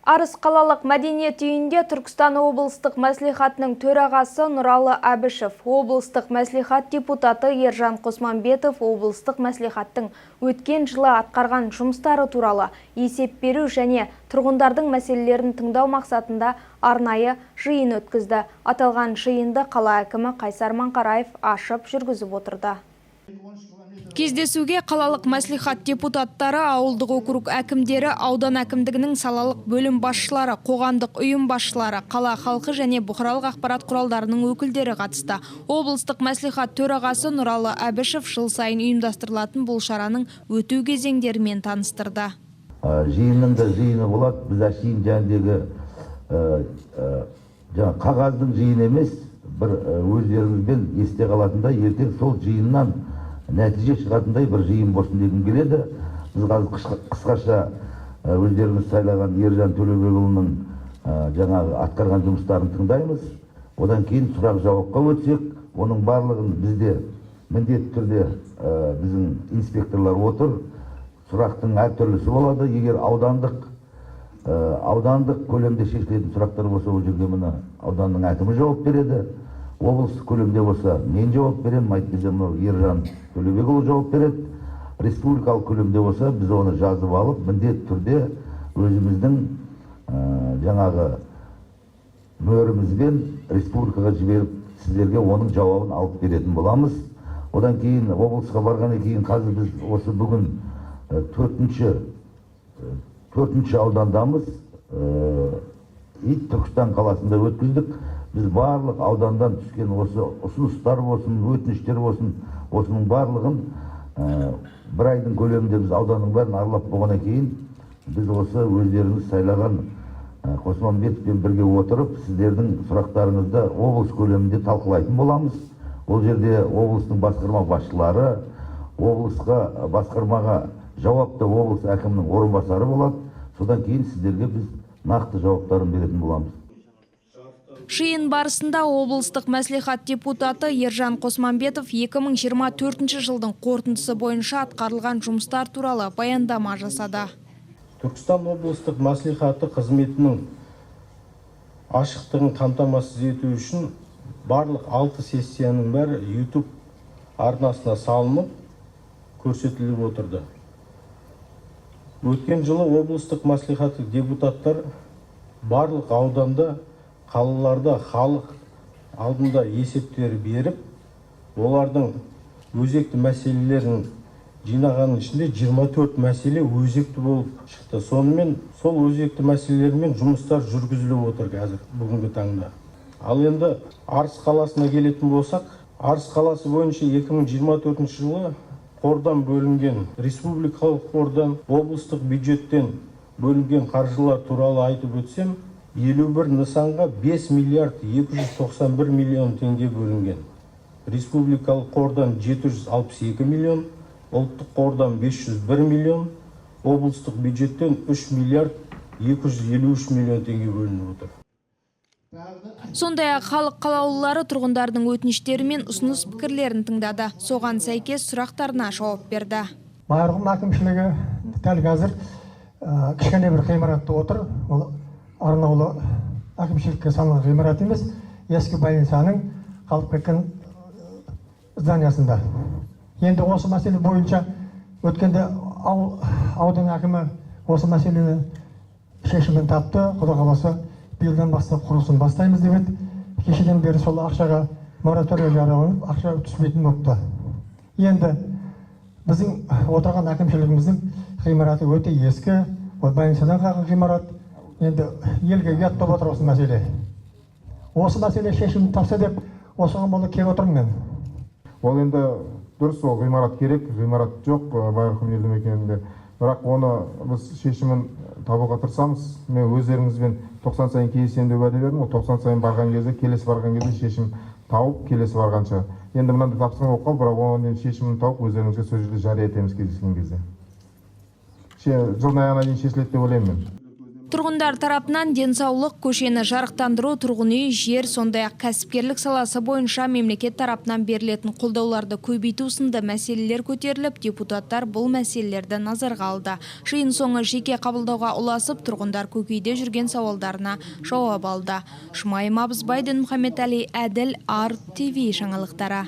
Арыс қалалық мәдениет үйінде Түркістан облыстық мәслихатының төрағасы Нұралы Әбішев, облыстық мәслихат депутаты Ержан Қосманбетов облыстық мәслихаттың өткен жылы атқарған жұмыстары туралы есеп беру және тұрғындардың мәселелерін тыңдау мақсатында арнайы жиын өткізді. Аталған жиынды қала әкімі Қайсар Маңқараев ашып жүргізіп отырды. Кездесуге қалалық мәслихат депутаттары, ауылдық округ әкімдері, аудан әкімдігінің салалық бөлім басшылары, қоғамдық ұйым басшылары, қала халқы және бұқаралық ақпарат құралдарының өкілдері қатысты. Облыстық мәслихат төрағасы Нұралы Әбішев жыл сайын ұйымдастырылатын бұл шараның өту кезеңдерімен таныстырды. Жиынның да жиыны болады. Біз әшейін жәндегі қағаздың жиыны емес, бір өздеріңізбен есте қалатындай, ертең сол жиыннан нәтиже шығатындай бір жиын болсын дегім келеді. Біз қазір қысқаша өздеріңіз сайлаған Ержан Төлеубекұлының жаңағы атқарған жұмыстарын тыңдаймыз. Одан кейін сұрақ жауапқа өтсек, оның барлығын бізде міндетті түрде біздің инспекторлар отыр. Сұрақтың әртүрлісі болады. Егер аудандық көлемде шешілетін сұрақтар болса, ол жерге мына ауданның әкімі жауап береді. Облыстық көлемде болса, мен жауап беремін, айтпаса Ержан Төлеубекұлы жауап береді. Республикалық көлемде болса, біз оны жазып алып, міндетті түрде өзіміздің жаңағы мөрімізбен республикаға жіберіп, сіздерге оның жауабын алып беретін боламыз. Одан кейін облысқа барғаннан кейін қазір біз осы бүгін төртінші аудандамыз. Түркістан қаласында өткіздік. Біз барлық аудандан түскен осы ұсыныстар болсын, өтініштер болсын, осының барлығын бір айдың көлемінде біз ауданның бәрін аралап болғаннан кейін біз осы өздеріңіз сайлаған Қосманбетовпен бірге отырып, сіздердің сұрақтарыңызды облыс көлемінде талқылайтын боламыз. Ол жерде облыстың басқарма басшылары, облысқа басқармаға жауапты облыс әкімінің орынбасары болады. Содан кейін сіздерге біз нақты жауаптарын беретін боламыз. Жиын барысында облыстық мәслихат депутаты Ержан Қосманбетов 2024 жылдың қорытындысы бойынша атқарылған жұмыстар туралы баяндама жасады. Түркістан облыстық мәслихаты қызметінің ашықтығын қамтамасыз ету үшін барлық 6 сессияның бәрі YouTube арнасына салынып көрсетіліп отырды. Өткен жылы облыстық мәслихаты депутаттар барлық ауданда, қалаларда халық алдында есептер беріп, олардың өзекті мәселелерін жинағанның ішінде 24 мәселе өзекті болып шықты. Сонымен сол өзекті мәселелермен жұмыстар жүргізіліп отыр қазір бүгінгі таңда. Ал енді Арыс қаласына келетін болсақ, Арыс қаласы бойынша 2024 жылы қордан бөлінген, республикалық қордан, облыстық бюджеттен бөлінген қаржылар туралы айтып өтсем, 51 нысанға 5 миллиард 291 миллион теңге бөлінген. Республикалық қордан 762 миллион, ұлттық қордан 501 миллион, облыстық бюджеттен 3 миллиард 253 миллион теңге бөлініп отыр. Сондай-ақ халық қалаулылары тұрғындардың өтініштері мен ұсыныс пікірлерін тыңдады. Соған сәйкес сұрақтарына жауап берді. Майырғын әкімшілігі дәл қазір кішкене бір ғимаратта отыр. Ол арнаулы әкімшілікке салынған ғимарат емес, ескі больницаның қалып кеткен зданиясында. Енді осы мәселе бойынша өткенде аудан әкімі осы мәселені шешімін тапты. Құдай қаласа биылдан бастап құрылысын бастаймыз деп еді. Кешеден бері сол ақшаға мораторий жарияланып, ақша түспейтін болыпты. Енді біздің отырған әкімшілігіміздің ғимараты өте ескі, ол больницадан қалған ғимарат. Енді елге ұят болып отыр осы мәселе. Осы мәселе шешімін тапса деп, осыған бола келіп отырмын мен. Ол енді дұрыс, ол ғимарат керек, ғимарат жоқ Байырқұм елді мекенінде. Бірақ оны біз шешімін табуға тырысамыз. Мен өздеріңізбен 90 сайын кездесемін деп уәде бердім. 90 сайын барған кезде, келесі барған кезде шешім тауып, келесі барғанша. Енді мынандай тапсырма болып қалды, бірақ оның шешімін тауып өздеріңізге сол жерде жария етеміз кездескен кезде. Жылдың аяғына дейін шешіледі деп ойлаймын мен. Тұрғындар тарапынан денсаулық, көшені жарықтандыру, тұрғын үй, жер, сондай-ақ кәсіпкерлік саласы бойынша мемлекет тарапынан берілетін қолдауларды көбейту сынды мәселелер көтеріліп, депутаттар бұл мәселелерді назарға алды. Жиын соңы жеке қабылдауға ұласып, тұрғындар көкейде жүрген сауалдарына жауап алды. Жұмайым Абызбай, Дінмұхамед Әли, Әділ, АРТ ТВ жаңалықтары.